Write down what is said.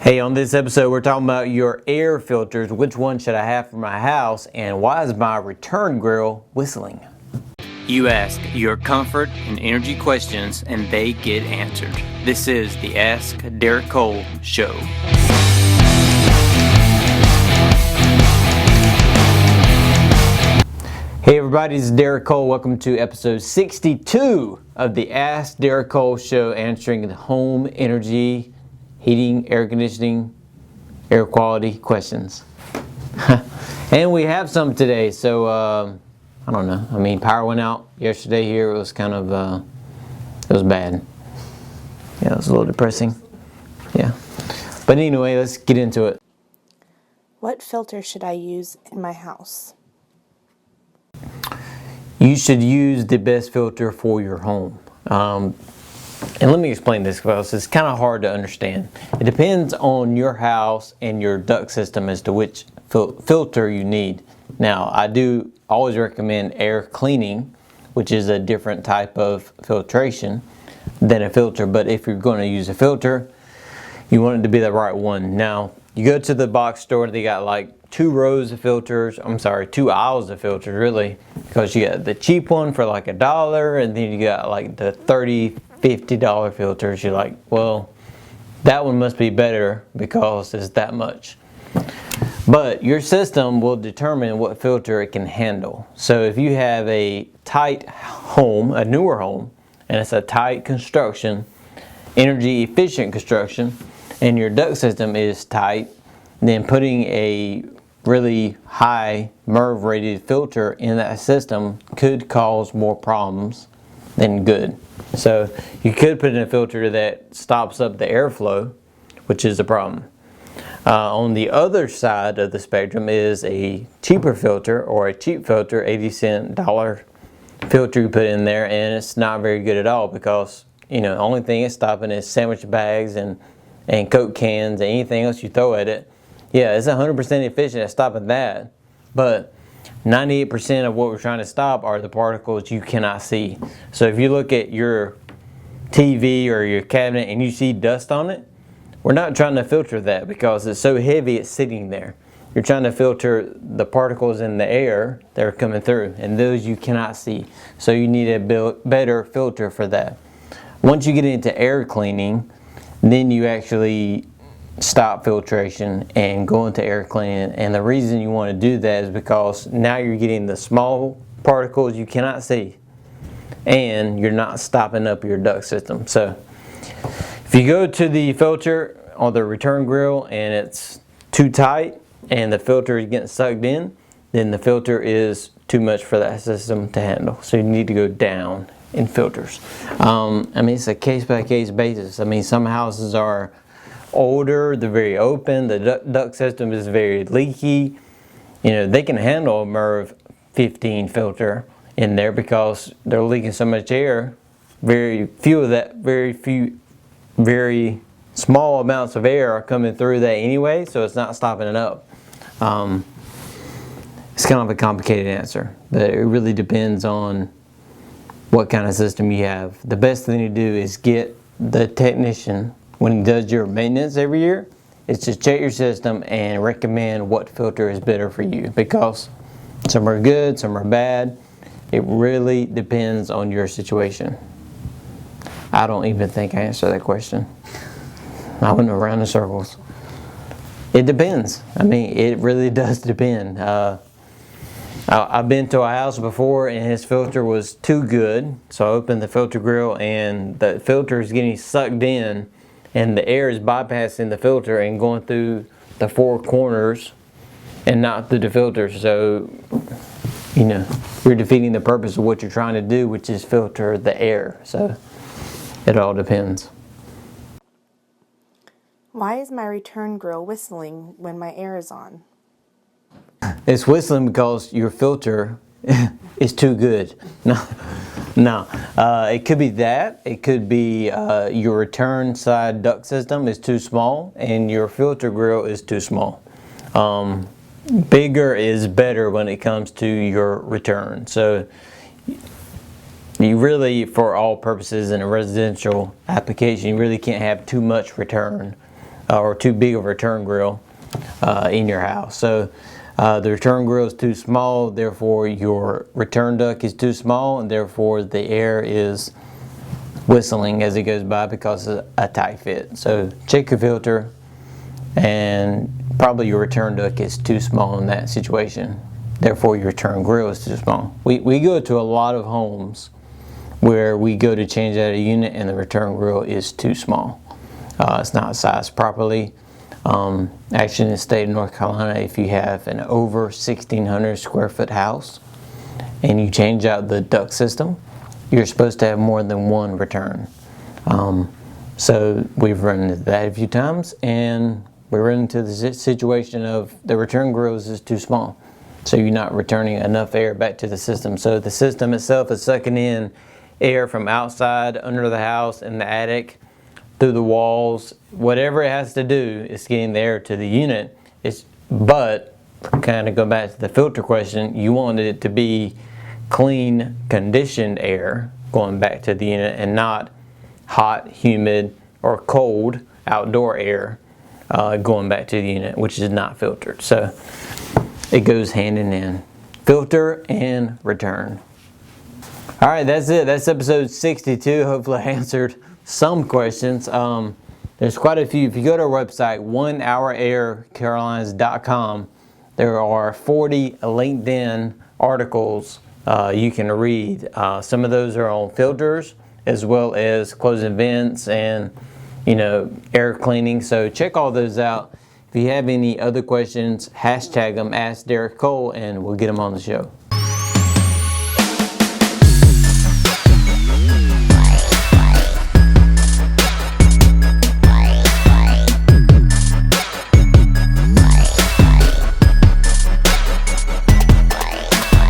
Hey, on this episode we're talking about your air filters. Which one should I have for my house, and why is my return grill whistling? You ask your comfort and energy questions and they get answered. This is the Ask Derek Cole Show. Hey everybody, this is Derek Cole. Welcome to episode 62 of the Ask Derek Cole Show, answering the home energy, heating, air conditioning, air quality questions. And we have some today, so I don't know. I mean, power went out yesterday here. It was kind of, it was bad. Yeah, it was a little depressing. Yeah. But anyway, let's get into it. What filter should I use in my house? You should use the best filter for your home. And let me explain this, because it's kind of hard to understand. It depends on your house and your duct system as to which filter you need. Now, I do always recommend air cleaning, which is a different type of filtration than a filter. But if you're going to use a filter, you want it to be the right one. Now, you go to the box store, they got like two aisles of filters really, because you got the cheap one for like $1, and then you got like the $30-$50 filters. You're like, well, that one must be better because it's that much. But your system will determine what filter it can handle. So if you have a tight home, a newer home, and it's a tight construction, energy efficient construction, and your duct system is tight, then putting a really high MERV rated filter in that system could cause more problems than good. So you could put in a filter that stops up the airflow, which is a problem. On the other side of the spectrum is a cheaper filter, or a cheap filter, 80-cent filter you put in there, and it's not very good at all, because the only thing it's stopping is sandwich bags and Coke cans and anything else you throw at it. Yeah, it's 100% efficient at stopping that, but 98% of what we're trying to stop are the particles you cannot see. So if you look at your TV or your cabinet and you see dust on it, we're not trying to filter that because it's so heavy it's sitting there. You're trying to filter the particles in the air that are coming through, and those you cannot see. So you need a better filter for that. Once you get into air cleaning, then you actually stop filtration and go into air cleaning. And the reason you want to do that is because now you're getting the small particles you cannot see, and you're not stopping up your duct system. So if you go to the filter on the return grill and it's too tight and the filter is getting sucked in, then the filter is too much for that system to handle. So you need to go down in filters. I mean, it's a case-by-case basis. I mean, some houses are older, they're very open, the duct system is very leaky. They can handle a MERV 15 filter in there because they're leaking so much air. Very small amounts of air are coming through that anyway, so it's not stopping it up. It's kind of a complicated answer, but it really depends on what kind of system you have. The best thing to do is get the technician, when he does your maintenance every year, is just check your system and recommend what filter is better for you, because some are good, some are bad. It really depends on your situation. I don't even think I answered that question. I went around in circles. It depends. I mean, it really does depend. I've been to a house before and his filter was too good, so I opened the filter grill and the filter is getting sucked in, and the air is bypassing the filter and going through the four corners and not through the filter. So, you're defeating the purpose of what you're trying to do, which is filter the air. So it all depends. Why is my return grill whistling when my air is on? It's whistling because your filter is too good. No. It could be that. It could be your return side duct system is too small and your filter grill is too small. Bigger is better when it comes to your return. So you really, for all purposes in a residential application, you really can't have too much return. or too big of a return grill in your house. So the return grill is too small, therefore your return duct is too small, and therefore the air is whistling as it goes by because of a tight fit. So check your filter, and probably your return duct is too small in that situation. Therefore your return grill is too small. We go to a lot of homes where we go to change out a unit and the return grill is too small. It's not sized properly. Actually, in the state of North Carolina, if you have an over 1,600 square foot house and you change out the duct system, you're supposed to have more than one return. So we've run into that a few times, and we run into the situation of the return grills is too small. So you're not returning enough air back to the system. So the system itself is sucking in air from outside, under the house, in the attic, through the walls, whatever it has to do is getting the air to the unit. But kind of go back to the filter question, you want it to be clean, conditioned air going back to the unit, and not hot, humid, or cold outdoor air going back to the unit, which is not filtered. So it goes hand in hand. Filter and return. All right, that's it. That's episode 62. Hopefully I answered some questions. There's quite a few. If you go to our website, onehouraircarolines.com, there are 40 LinkedIn articles you can read. Some of those are on filters as well as closing vents and air cleaning. So check all those out. If you have any other questions, hashtag them, Ask Derek Cole, and we'll get them on the show.